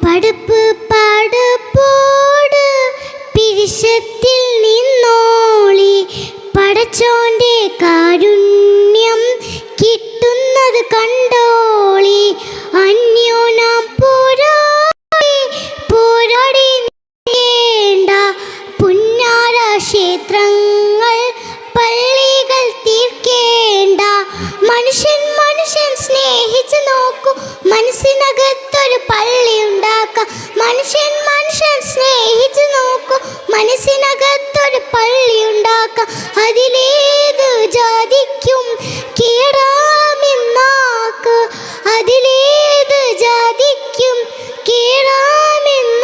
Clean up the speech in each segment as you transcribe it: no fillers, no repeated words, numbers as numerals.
പടുപ്പ് പടുപ്പോട് പിരിശത്തിൽ നിന്നോളി പടച്ചോന്റെ കാരുണ്യം കിട്ടുന്നത് കണ്ടോളി. അന്യോനാം പോരാടി നേടേണ്ട പുന്നാര ക്ഷേത്രങ്ങൾ പള്ളികൾ തീർക്കേണ്ട. മനുഷ്യൻ സ്നേഹിച്ചു നോക്കൂ, മനസ്സിനകത്തൊരു പള്ളി ഉണ്ടാക്കാം. മനുഷ്യൻ സ്നേഹിച്ചു നോക്കൂ, മനസ്സിനകത്തൊരു പള്ളി ഉണ്ടാക്കാം. അതിലേത് ജാതിക്കും കീഴാമെന്നാക്ക്, അതിലേത് ജാതിക്കും കീഴാമെന്നാക്ക്.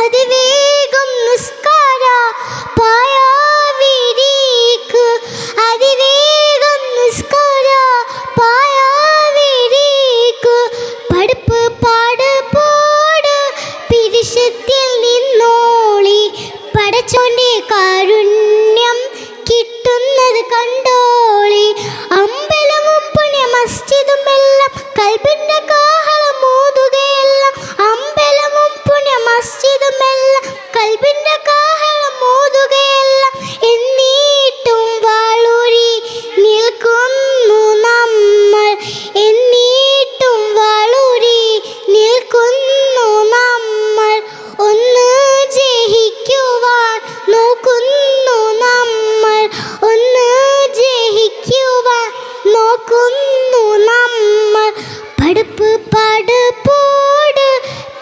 അത് വേഗം നിസ്കാര പായാവിരിക്ക്, അതിവേഗം നിസ്കാര പായാവിരിക്ക്. പടുപ്പ് പടുപ്പോട് പിരിശത്തിൽ നിന്നോളി പടച്ചോന്റെ കാരുണ്യം കിട്ടുന്നത് കണ്ടോളി. അമ്പലവും പുണ്യ മസ്ജിദും എല്ലാം കൽബിന്റെ കാഹളം മോതുകയെല്ലാം. അമ്പലവും പുണ്യ മസ്ജിദും എല്ലാം കൽബിന്റെ കാഹളം മോതുകയെല്ലാം. എന്നിട്ടും വാളൂരി നിൽക്കുന്നു നമ്മൾ, എന്നിട്ടും വാളൂരി നിൽക്കുന്നു നമ്മൾ. ഒന്ന് ജയിക്കുവാൻ നോക്കുന്നു നമ്മൾ, ഒന്ന് ജയിക്കുവാൻ നോക്കുന്നു നമ്മൾ. പടുപ്പ് പടുപ്പോട്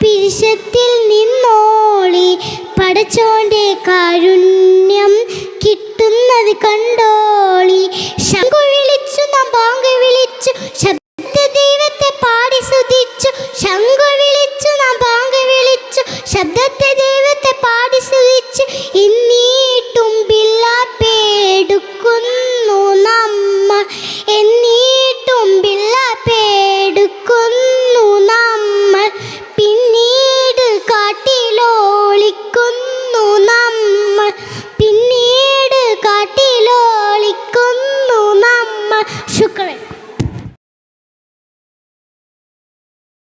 പിരിശത്തിൽ നിന്നോളി പടച്ചോന്റെ കാരുണ്യം കിട്ടുന്നത് കണ്ടോ.